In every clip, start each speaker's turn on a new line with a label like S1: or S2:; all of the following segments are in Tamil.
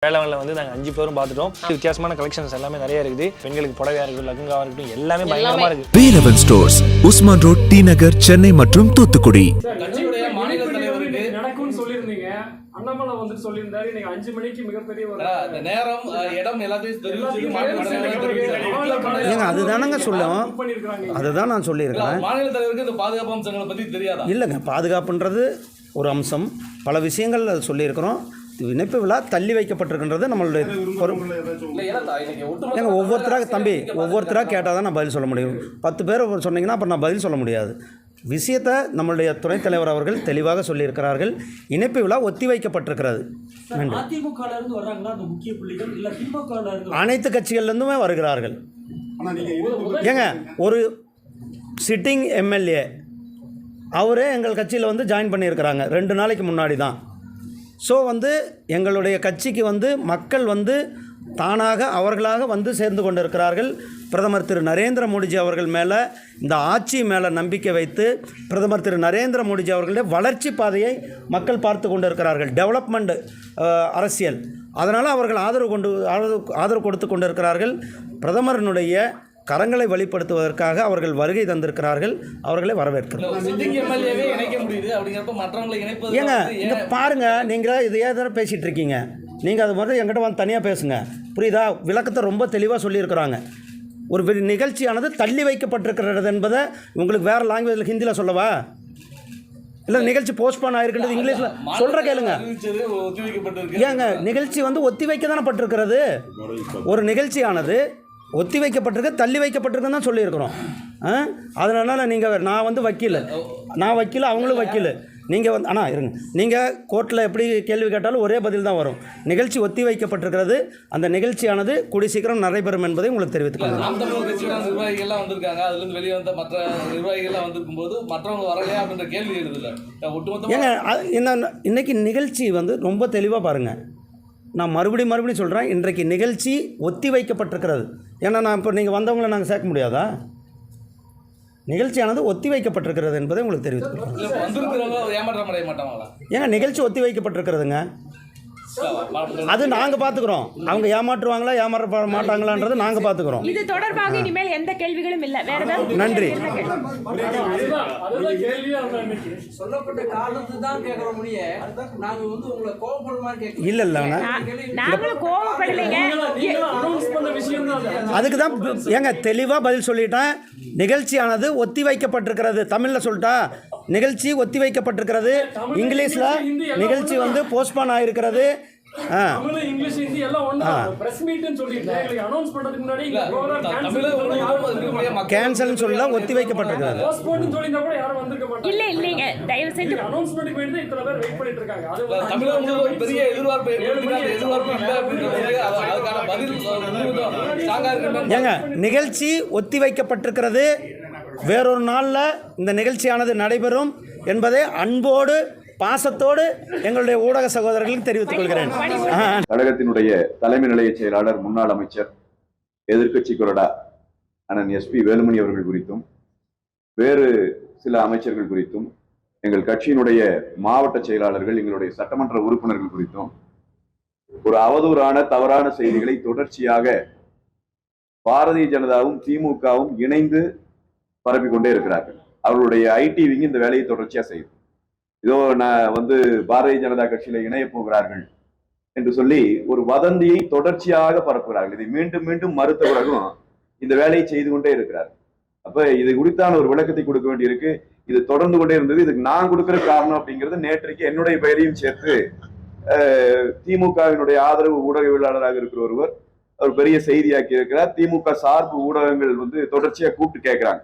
S1: வேளாண்ல வந்து நாங்கள் 5 பேரும் பார்த்துட்டோம். வித்தியாசமான கலெக்ஷன்ஸ் எல்லாமே நிறைய இருக்குது. பெண்களுக்கு புடவையா இருக்கட்டும், லெஹங்காவா இருக்கட்டும், எல்லாமே பயங்கரமா இருக்கு.
S2: Velavan stores, Usman road, T Nagar, Chennai மற்றும் தூத்துக்குடி.
S3: கட்சியுடைய மாநில தலைவருக்கு
S4: நடக்கும்னு சொல்லியிருந்தீங்க. அண்ணாமலை வந்து சொல்லியிருந்தாரு நீங்க 5 மணிக்கு மிகப்பெரிய ஒரு
S3: நேரம் இடம் எல்லாத்தையும் தெரிவிச்சு
S5: அதுதானங்க சொல்லும். அதுதான் நான் சொல்லியிருக்கிறேன்.
S3: மாநில தலைவருக்கு இந்த பாதுகாப்பு அம்சங்களை பத்தி தெரியாதா?
S5: இல்லைங்க, பாதுகாப்புன்றது ஒரு அம்சம். பல விஷயங்கள் அது சொல்லியிருக்கிறோம். இணைப்பு விழா தள்ளி வைக்கப்பட்டிருக்கின்றது நம்மளுடைய ஏங்க ஒவ்வொருத்தராக கேட்டால் தான் நான் பதில் சொல்ல முடியும். 10 பேர் சொன்னீங்கன்னா அப்புறம் நான் பதில் சொல்ல முடியாது. விஷயத்தை நம்மளுடைய துணைத் தலைவர் அவர்கள் தெளிவாக சொல்லியிருக்கிறார்கள். இணைப்பு விழா ஒத்தி வைக்கப்பட்டிருக்கிறது. அனைத்து கட்சிகள்லேருந்துமே வருகிறார்கள். ஏங்க ஒரு சிட்டிங் எம்எல்ஏ அவரே எங்கள் கட்சியில் வந்து ஜாயின் பண்ணியிருக்கிறாங்க 2 நாளைக்கு முன்னாடி தான். ஸோ வந்து எங்களுடைய கட்சிக்கு வந்து மக்கள் வந்து தானாக அவர்களாக வந்து சேர்ந்து கொண்டிருக்கிறார்கள். பிரதமர் திரு நரேந்திர மோடிஜி அவர்கள் மேலே, இந்த ஆட்சி மேலே நம்பிக்கை வைத்து பிரதமர் திரு நரேந்திர மோடிஜி அவர்களுடைய வளர்ச்சி பாதையை மக்கள் பார்த்து கொண்டிருக்கிறார்கள். டெவலப்மெண்ட் அரசியல், அதனால் அவர்கள் ஆதரவு கொடுத்து கொண்டிருக்கிறார்கள். பிரதமரினுடைய கரங்களை வெளிப்படுத்துவதற்காக அவர்கள் வருகை தந்திருக்கிறார்கள். அவர்களை வரவேற்கிறோம். ஏங்க இங்கே பாருங்கள், நீங்கள் இது ஏதாவது பேசிகிட்டு இருக்கீங்க. நீங்கள் அது மாதிரி என்கிட்ட வந்து தனியாக பேசுங்க, புரியுதா? விளக்கத்தை ரொம்ப தெளிவாக சொல்லியிருக்கிறாங்க. ஒரு நிகழ்ச்சியானது தள்ளி வைக்கப்பட்டிருக்கிறது என்பதை உங்களுக்கு வேறு லாங்குவேஜில் ஹிந்தியில் சொல்லவா? இல்லை நிகழ்ச்சி போஸ்ட்போன் ஆகிருக்கின்றது இங்கிலீஷில் சொல்கிற கேளுங்க. ஏங்க நிகழ்ச்சி வந்து ஒத்தி வைக்க தானே பட்டிருக்கிறது. ஒரு நிகழ்ச்சியானது ஒத்தி வைக்கப்பட்டிருக்கு, தள்ளி வைக்கப்பட்டிருக்குன்னு தான் சொல்லியிருக்கிறோம். அதனால நீங்கள் நான் வந்து வக்கீல், அவங்களும் வக்கீல். நீங்கள் வந்து இருங்க, நீங்கள் கோர்ட்டில் எப்படி கேள்வி கேட்டாலும் ஒரே பதில் தான் வரும். நிகழ்ச்சி ஒத்தி வைக்கப்பட்டிருக்கிறது, அந்த நிகழ்ச்சியானது கூடி சீக்கிரம் நடைபெறும் என்பதை உங்களுக்கு தெரிவித்துக்கொள்கிறேன்.
S3: நிர்வாகிகள்லாம் வந்திருக்காங்க, அதுலேருந்து வெளியே வந்த மற்ற நிர்வாகிகள்லாம் வந்திருக்கும் போது மற்றவங்க வரலையா அப்படின்ற கேள்வி எழுதல.
S5: ஏங்க இன்னைக்கு நிகழ்ச்சி வந்து ரொம்ப தெளிவாக பாருங்கள். நான் மறுபடியும் சொல்கிறேன், இன்றைக்கு நிகழ்ச்சி ஒத்தி வைக்கப்பட்டிருக்கிறது. ஏன்னா நான் இப்போ நீங்கள் வந்தவங்களை நாங்கள் சேர்க்க முடியாதா? நிகழ்ச்சியானது ஒத்தி வைக்கப்பட்டிருக்கிறது என்பதை உங்களுக்கு தெரிவித்துக்கிறோம். ஏங்க நிகழ்ச்சி ஒத்தி வைக்கப்பட்டிருக்கிறதுங்க, அது நாங்கள் பார்த்துக்கிறோம். அவங்க ஏமாற்றுவாங்களா ஏமாற்ற மாட்டாங்களான்றது நாங்கள் பார்த்துக்கிறோம்.
S6: இது தொடர்பாக இனிமேல் எந்த கேள்விகளும் இல்லை. வேற ஏதாவது
S5: நன்றி. இல்லை
S6: நாங்களும் கோவப்படலைங்க.
S5: அதுக்கு தான் ஏங்க தெளிவாக பதில் சொல்லிட்டேன். நிகழ்ச்சியானது ஒத்தி வைக்கப்பட்டிருக்கிறது. தமிழில் சொல்லிட்டா நிகழ்ச்சி ஒத்தி வைக்கப்பட்டிருக்கிறது. இங்கிலீஷில் நிகழ்ச்சி வந்து போஸ்ட்போன் ஆகிருக்கிறது. கேன்சல் சொல்ல ஒத்தி வைக்கப்பட்டிருக்கிறது. ஏங்க நிகழ்ச்சி ஒத்தி வைக்கப்பட்டிருக்கிறது. வேறொரு நாளில் இந்த நிகழ்ச்சியானது நடைபெறும் என்பதை அன்போடு பாசத்தோடு எங்களுடைய ஊடக சகோதரர்களுக்கு தெரிவித்துக் கொள்கிறேன்.
S7: கழகத்தினுடைய தலைமை நிலைய செயலாளர், முன்னாள் அமைச்சர், எதிர்க்கட்சி கொறடா அண்ணன் SP வேலுமணி அவர்கள் குறித்தும் வேறு சில அமைச்சர்கள் குறித்தும், எங்கள் கட்சியினுடைய மாவட்ட செயலாளர்கள், எங்களுடைய சட்டமன்ற உறுப்பினர்கள் குறித்தும் ஒரு அவதூறான தவறான செய்திகளை தொடர்ச்சியாக பாரதிய ஜனதாவும் திமுகவும் இணைந்து பரப்பிக்கொண்டே இருக்கிறார்கள். அவர்களுடைய ஐடி விங் இந்த வேலையை தொடர்ச்சியா செய்யுது. இதோ நான் வந்து பாரதிய ஜனதா கட்சியில இணைய போகிறார்கள் என்று சொல்லி ஒரு வதந்தியை தொடர்ச்சியாக பரப்புகிறார்கள். இதை மீண்டும் மீண்டும் மறுத்த பிறகும் இந்த வேலையை செய்து கொண்டே இருக்கிறார். அப்ப இது குறித்தான ஒரு விளக்கத்தை கொடுக்க வேண்டியிருக்கு. இது தொடர்ந்து கொண்டே இருந்தது. இதுக்கு நான் கொடுக்கிற காரணம் அப்படிங்கிறது நேற்றைக்கு என்னுடைய பெயரையும் சேர்த்து திமுகவினுடைய ஆதரவு ஊடகவியலாளராக இருக்கிற ஒருவர் அவர் பெரிய செய்தியாக்கி இருக்கிறார். திமுக சார்பு ஊடகங்கள் வந்து தொடர்ச்சியா கூப்பிட்டு கேட்கிறாங்க.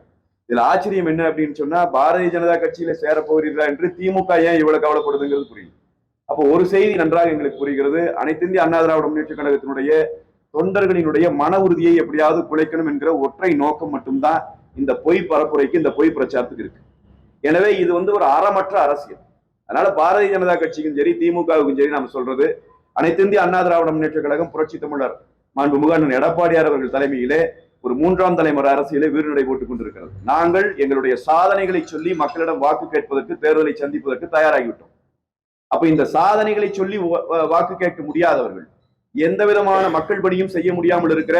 S7: இதுல ஆச்சரியம் என்ன அப்படின்னு சொன்னா, பாரதிய ஜனதா கட்சியில சேர போகிறீர்களா என்று திமுக ஏன் இவ்வளவு கவலைப்படுதுங்கிறது புரியுது. அப்போ ஒரு செய்தி நன்றாக எங்களுக்கு புரிகிறது. அனைத்து இந்திய அண்ணா திராவிட முன்னேற்ற கழகத்தினுடைய தொண்டர்களினுடைய மன உறுதியை எப்படியாவது குலைக்கணும் என்கிற ஒற்றை நோக்கம் மட்டும்தான் இந்த பொய் பரப்புரைக்கு, இந்த பொய் பிரச்சாரத்துக்கு இருக்கு. எனவே இது வந்து ஒரு அறமற்ற அரசியல். அதனால பாரதிய ஜனதா கட்சிக்கும் சரி திமுகவுக்கும் சரி நாம் சொல்றது, அனைத்து இந்திய அண்ணா திராவிட முன்னேற்ற கழகம் புரட்சி தமிழர் மாண்புமிகு அண்ணன் எடப்பாடியார் அவர்கள் தலைமையிலே ஒரு 3ஆம் தலைமுறை அரசியலை வீறுநடை போட்டுக் கொண்டிருக்கிறது. நாங்கள் எங்களுடைய சாதனைகளை சொல்லி மக்களிடம் வாக்கு கேட்பதற்கு, தேர்தலை சந்திப்பதற்கு தயாராகிவிட்டோம். அப்ப இந்த சாதனைகளை சொல்லி வாக்கு கேட்க முடியாதவர்கள், எந்த விதமான மக்கள் பணியும் செய்ய முடியாமல் இருக்கிற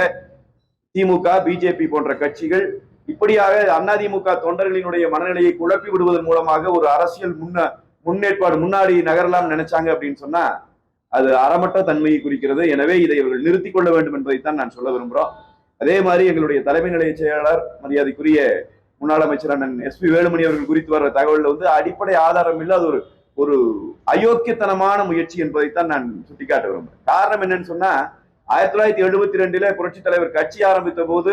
S7: திமுக, பிஜேபி போன்ற கட்சிகள் இப்படியாக அதிமுக தொண்டர்களினுடைய மனநிலையை குழப்பி விடுவதன் மூலமாக ஒரு அரசியல் முன்னேற்பாடு முன்னாடி நகரலாம் நினைச்சாங்க அப்படின்னு சொன்னா அது அறமற்ற தன்மையை குறிக்கிறது. எனவே இதை இவர்கள் நிறுத்திக் கொள்ள வேண்டும் என்பதைத்தான் நான் சொல்ல விரும்புகிறோம். அதே மாதிரி எங்களுடைய தலைமை நிலைய செயலாளர் மரியாதைக்குரிய முன்னாள் அமைச்சர் அண்ணன் SP வேலுமணி அவர்கள் குறித்து வர்ற தகவல்ல வந்து அடிப்படை ஆதாரம் இல்லாத ஒரு அயோக்கியத்தனமான முயற்சி என்பதைத்தான் நான் சுட்டிக்காட்ட விரும்புகிறேன். காரணம் என்னன்னு சொன்னா 1972 புரட்சி தலைவர் கட்சி ஆரம்பித்த போது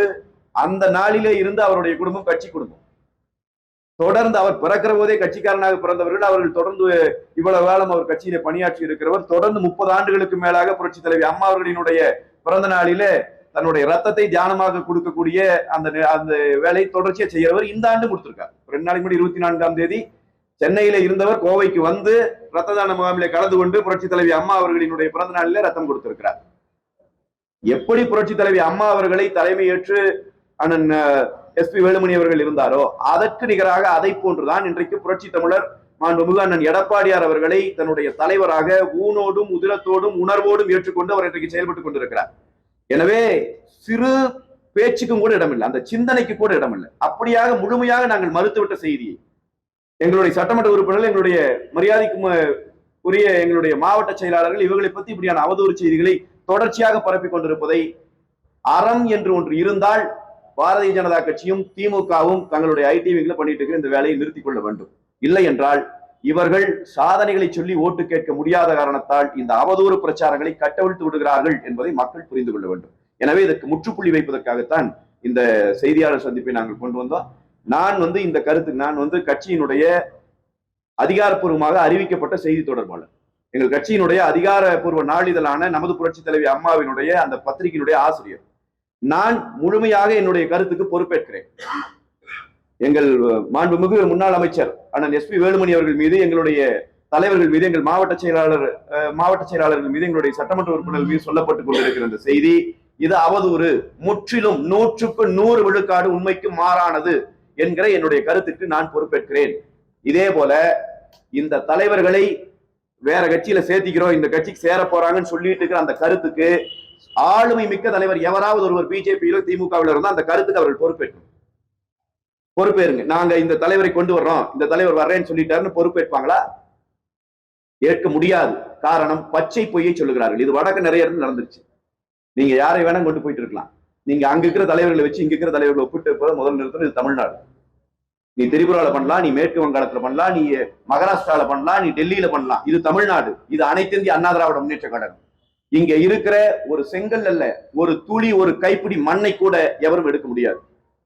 S7: அந்த நாளிலே இருந்து அவருடைய குடும்பம் கட்சி குடும்பம். தொடர்ந்து அவர் பிறக்கிற போதே கட்சிக்காரனாக பிறந்தவர்கள். அவர்கள் தொடர்ந்து இவ்வளவு காலம் அவர் கட்சியிலே பணியாற்றி இருக்கிறவர். தொடர்ந்து 30 ஆண்டுகளுக்கு மேலாக புரட்சி தலைவி அம்மா அவர்களினுடைய பிறந்த நாளிலே தன்னுடைய ரத்தத்தை தியானமாக கொடுக்கக்கூடிய அந்த வேலையை தொடர்ச்சியா செய்யறவர் இந்த ஆண்டு கொடுத்திருக்கார். 2 நாளைக்கு முன்னாடி 24ஆம் தேதி சென்னையில இருந்தவர் கோவைக்கு வந்து ரத்த தான முகாமிலே கலந்து கொண்டு புரட்சி தலைவி அம்மா அவர்களினுடைய பிறந்த நாளிலே ரத்தம் கொடுத்திருக்கிறார். எப்படி புரட்சி தலைவி அம்மா அவர்களை தலைமை ஏற்று அண்ணன் SP வேலுமணி அவர்கள் இருந்தாரோ அதற்கு நிகராக அதை போன்றுதான் இன்றைக்கு புரட்சி தமிழர் மாண்புமிகு அண்ணன் எடப்பாடியார் அவர்களை தன்னுடைய தலைவராக ஊனோடும் உதிரத்தோடும் உணர்வோடும் ஏற்றுக்கொண்டு அவர் இன்றைக்கு செயல்பட்டுக் கொண்டிருக்கிறார். எனவே சிறு பேச்சுக்கும் கூட இடமில்லை, அந்த சிந்தனைக்கு கூட இடமில்லை. அப்படியாக முழுமையாக நாங்கள் மறுத்துவிட்ட செய்தியை எங்களுடைய சட்டமன்ற உறுப்பினர்கள், எங்களுடைய மரியாதைக்கு உரிய எங்களுடைய மாவட்ட செயலாளர்கள் இவர்களை பத்தி இப்படியான அவதூறு செய்திகளை தொடர்ச்சியாக பரப்பிக் கொண்டிருப்பதை, அறம் என்று ஒன்று இருந்தால் பாரதிய ஜனதா கட்சியும் திமுகவும் தங்களுடைய ஐடிவிகளை பண்ணிட்டு இருக்கிற இந்த வேலையை நிறுத்திக் கொள்ள வேண்டும். இல்லை என்றால் இவர்கள் சாதனைகளை சொல்லி ஓட்டு கேட்க முடியாத காரணத்தால் இந்த அவதூறு பிரச்சாரங்களை கட்டவிழ்த்து விடுகிறார்கள் என்பதை மக்கள் புரிந்து கொள்ள வேண்டும். எனவே இதற்கு முற்றுப்புள்ளி வைப்பதற்காகத்தான் இந்த செய்தியாளர் சந்திப்பை நாங்கள் கொண்டு வந்தோம். நான் கட்சியினுடைய அதிகாரப்பூர்வமாக அறிவிக்கப்பட்ட செய்தி தொடர்பாளர், எங்கள் கட்சியினுடைய அதிகாரப்பூர்வ நாளிதழான நமது புரட்சி தலைவி அம்மாவினுடைய அந்த பத்திரிகையினுடைய ஆசிரியர். நான் முழுமையாக என்னுடைய கருத்துக்கு பொறுப்பேற்கிறேன். எங்கள் மாண்புமிகு முன்னாள் அமைச்சர் அண்ணன் SP வேலுமணி அவர்கள் மீது, எங்களுடைய தலைவர்கள் மீது, எங்கள் மாவட்ட செயலாளர்கள் மீது, எங்களுடைய சட்டமன்ற உறுப்பினர்கள் மீது சொல்லப்பட்டுக் கொண்டிருக்கிற இந்த செய்தி இது அவதூறு, முற்றிலும் 100க்கு 100 விழுக்காடு உண்மைக்கு மாறானது என்கிற என்னுடைய கருத்துக்கு நான் பொறுப்பேற்கிறேன். இதே போல இந்த தலைவர்களை வேற கட்சியில சேர்த்திக்கிறோம், இந்த கட்சிக்கு சேர போறாங்கன்னு சொல்லிட்டு இருக்கிற அந்த கருத்துக்கு ஆளுமை மிக்க தலைவர் எவராவது ஒருவர் பிஜேபியிலோ திமுகவில இருந்தா அந்த கருத்துக்கு அவர்கள் பொறுப்பேறுங்க. நாங்க இந்த தலைவரை கொண்டு வர்றோம், இந்த தலைவர் வர்றேன்னு சொல்லிட்டாருன்னு பொறுப்பேற்பாங்களா? ஏற்க முடியாது. காரணம், பச்சை பொய்யை சொல்லுகிறார்கள். இது வடக்கு நிறைய இடத்துல நடந்துருச்சு. நீங்க யாரை வேணா கொண்டு போயிட்டு இருக்கலாம். நீங்க அங்க இருக்கிற தலைவர்களை வச்சு இங்க இருக்கிற தலைவர்களை ஒப்பிட்டு போற முதல் நிறுத்தம் இது தமிழ்நாடு. நீ திரிபுரால பண்ணலாம், நீ மேற்கு வங்காளத்துல பண்ணலாம், நீ மகாராஷ்டிரால பண்ணலாம், நீ டெல்லியில பண்ணலாம். இது தமிழ்நாடு. இது அனைத்து இந்திய அண்ணா திராவிட முன்னேற்ற கழகம். இங்க இருக்கிற ஒரு செங்கல் அல்ல, ஒரு துளி, ஒரு கைப்பிடி மண்ணை கூட எவரும் எடுக்க முடியாது.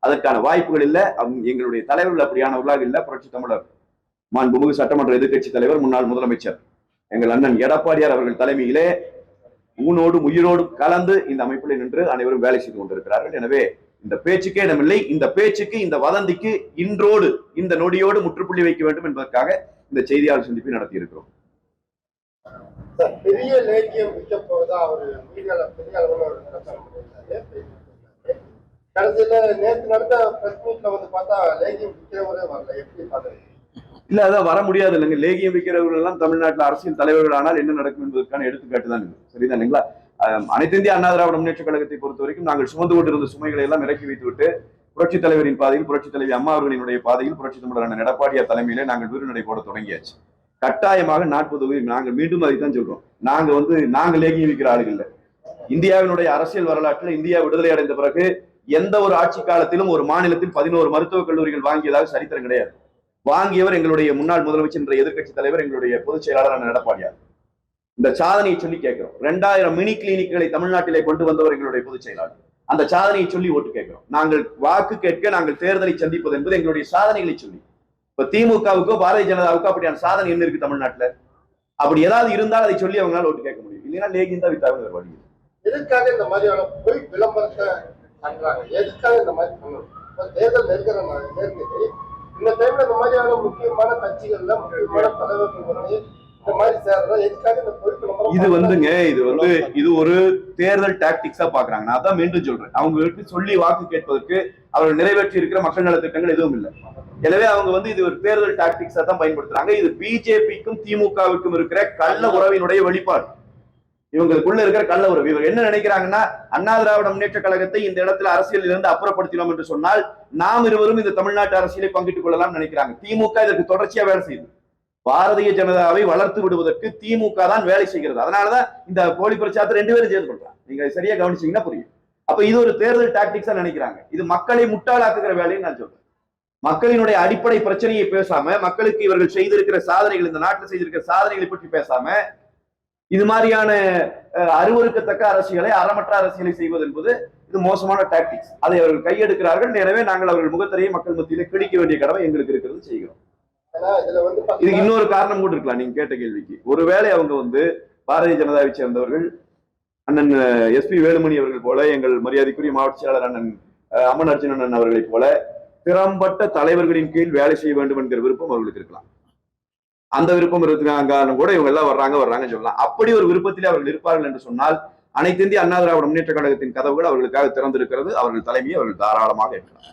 S7: அதற்கான வாய்ப்புகள் இல்ல. எங்களுடைய தலைவர்கள் அப்படியானவர்களாக இல்ல. புரட்சி தமிழர் மாண்புமிகு சட்டமன்ற எதிர்க்கட்சி தலைவர் முன்னாள் முதலமைச்சர் எங்கள் அண்ணன் எடப்பாடியார் அவர்கள் தலைமையிலே ஊனோடும் உயிரோடும் கலந்து இந்த அமைப்பில் நின்று அனைவரும் வேலை செய்து கொண்டிருக்கிறார்கள். எனவே இந்த பேச்சுக்கே இடமில்லை. இந்த பேச்சுக்கு, இந்த வதந்திக்கு இன்றோடு, இந்த நொடியோடு முற்றுப்புள்ளி வைக்க வேண்டும் என்பதற்காக இந்த செய்தியாளர் சந்திப்பை நடத்தி இருக்கிறோம்.
S8: பெரிய லேக்கியம் விற்க போவதா அவர் மீடியால பெரிய அளவில் கடைசியில நேற்று நடந்த பிரஸ் மீட்ல வந்து பார்த்தா லேகியம் விற்கிறவரே வரல. எப்படி பாக்குறீங்க?
S7: இல்ல, அதான் வர முடியாது இல்லைங்க. லேகியம் விற்கிறவர்கள் எல்லாம் தமிழ்நாட்டில் அரசியல் தலைவர்கள் ஆனால் என்ன நடக்கும் என்பதற்கான எடுத்துக்காட்டு தான் இது. சரிதானுங்களா? அனைத்து இந்திய அண்ணா திராவிட முன்னேற்ற கழகத்தை பொறுத்த வரைக்கும் நாங்கள் சுமந்து கொண்டிருந்த சுமைகளை எல்லாம் இறக்கி வைத்துவிட்டு புரட்சி தலைவரின் பாதையில், புரட்சி தலைவி அம்மா அவர்களினுடைய பாதையில், புரட்சி தமிழர் அண்ணன் எடப்பாடியார் தலைமையிலே நாங்கள் வீறுநடை போட தொடங்கியாச்சு. கட்டாயமாக 40 உயிர். நாங்கள் மீண்டும் அதைத்தான் சொல்றோம். நாங்கள் லேகியம் விற்கிற ஆளுகள் இல்லை. இந்தியாவினுடைய அரசியல் வரலாற்றில் இந்தியா விடுதலை அடைந்த பிறகு எந்த ஒரு ஆட்சி காலத்திலும் ஒரு மாநிலத்தில் 11 மருத்துவக் கல்லூரிகள் வாங்கியதாக சரித்திரம் கிடையாது. வாங்கியவர் எங்களுடைய முன்னாள் முதலமைச்சர் என்ற எதிர்க்கட்சி தலைவர், எங்களுடைய பொதுச் செயலாளர் எடப்பாடியார். இந்த சாதனையை சொல்லி கேட்கிறோம். 2000 மினி கிளினிக்குகளை தமிழ்நாட்டிலே கொண்டு வந்தவர் எங்களுடைய பொதுச் செயலாளர். அந்த சாதனையை சொல்லி ஓட்டு கேட்கிறோம். நாங்கள் வாக்கு கேட்க, நாங்கள் தேர்தலை சந்திப்பது என்பது எங்களுடைய சாதனைகளை சொல்லி. இப்ப திமுகவுக்கோ பாரதிய ஜனதாவுக்கோ அப்படியான சாதனை என்ன இருக்கு தமிழ்நாட்டுல? அப்படி ஏதாவது இருந்தால் அதை சொல்லி அவங்களால ஓட்டு கேட்க முடியும். இல்லைன்னா லேகியம் தான் வித்தாங்க வழி.
S8: எதுக்காக இந்த மாதிரியான பொய் விளம்பரத்தை பண்றாங்க? எதுக்காக இந்த மாதிரி பண்ணணும்? தேர்தல் நெருங்கிற இந்த டைம்ல இந்த மாதிரியான முக்கியமான கட்சிகள்ல முக்கியமான தலைவர்கள் வந்து இந்த மாதிரி சேர்றதா? எதுக்காக இந்த பொய் விளம்பரம்?
S7: இது ஒரு தேர்தல் டாக்டிக்ஸா பாக்குறாங்க. நான் அதான் மீண்டும் சொல்றேன். அவங்களுக்கு சொல்லி வாக்கு கேட்பதற்கு அவர்கள் நிறைவேற்றி இருக்கிற மக்கள் நல திட்டங்கள் எதுவும் இல்லை. எனவே அவங்க இது ஒரு தேர்தல் டாக்டிக்ஸா தான் பயன்படுத்துறாங்க. இது பிஜேபிக்கும் திமுகவுக்கும் இருக்கிற கள்ள உறவினுடைய வெளிப்பாடு. இவங்களுக்குள்ள இருக்கிற கள்ள உறவு. இவர் என்ன நினைக்கிறாங்கன்னா, அண்ணா திராவிட முன்னேற்ற கழகத்தை இந்த இடத்துல அரசியலில் இருந்து அப்புறப்படுத்தினோம் என்று சொன்னால் நாம் இருவரும் இந்த தமிழ்நாட்டு அரசியலை பங்கிட்டுக் கொள்ளலாம் நினைக்கிறாங்க. திமுக இதற்கு தொடர்ச்சியா வேலை செய்யுது. பாரதிய ஜனதாவை வளர்த்து விடுவதற்கு திமுக தான் வேலை செய்கிறது. அதனாலதான் இந்த போலி பிரச்சாரத்தை 2 பேரும் சேர்ந்து கொள்றாங்க. நீங்க சரியா கவனிச்சீங்கன்னா புரியும். அப்ப இது ஒரு தேர்தல் டாக்டிக்ஸா நினைக்கிறாங்க. இது மக்களை முட்டாளாக்குகிற வேலைன்னு நான் சொல்றேன். மக்களினுடைய அடிப்படை பிரச்சனையை பேசாம, மக்களுக்கு இவர்கள் செய்திருக்கிற சாதனைகள், இந்த நாட்டில் செய்திருக்கிற சாதனைகளை பற்றி பேசாம, இது மாதிரியான அருவருக்கத்தக்க அரசியலை, அறமற்ற அரசியலை செய்வது என்பது இது மோசமான டாக்டிக்ஸ். அதை அவர்கள் கையெடுக்கிறார்கள். எனவே நாங்கள் அவர்கள் முகத்திரையை மக்கள் மத்தியிலே கிழிக்க வேண்டிய கடமை எங்களுக்கு இருக்கிறது, செய்கிறோம். இதுக்கு இன்னொரு காரணம் கூட இருக்கலாம். நீங்க கேட்ட கேள்விக்கு ஒருவேளை அவங்க பாரதிய ஜனதாவை சேர்ந்தவர்கள் அண்ணன் எஸ்பி வேலுமணி அவர்கள் போல, எங்கள் மரியாதைக்குரிய மாவட்ட செயலாளர் அண்ணன் அம்மன் அர்ஜுனன் அவர்களைப் போல திறம்பட்ட தலைவர்களின் கீழ் வேலை செய்ய வேண்டும் என்கிற விருப்பம் அவர்களுக்கு இருக்கலாம். அந்த விருப்பம் இருக்கிறாங்க கூட இவங்க எல்லாம் வர்றாங்கன்னு சொல்லலாம். அப்படி ஒரு விருப்பத்திலே அவர்கள் இருப்பார்கள் என்று சொன்னால் அனைத்து இந்திய அண்ணா திராவிட முன்னேற்ற கழகத்தின் கதவுகள் அவர்களுக்காக திறந்திருக்கிறது. அவர்கள் தலைமையை அவர்கள் தாராளமாக ஏற்கலாம்.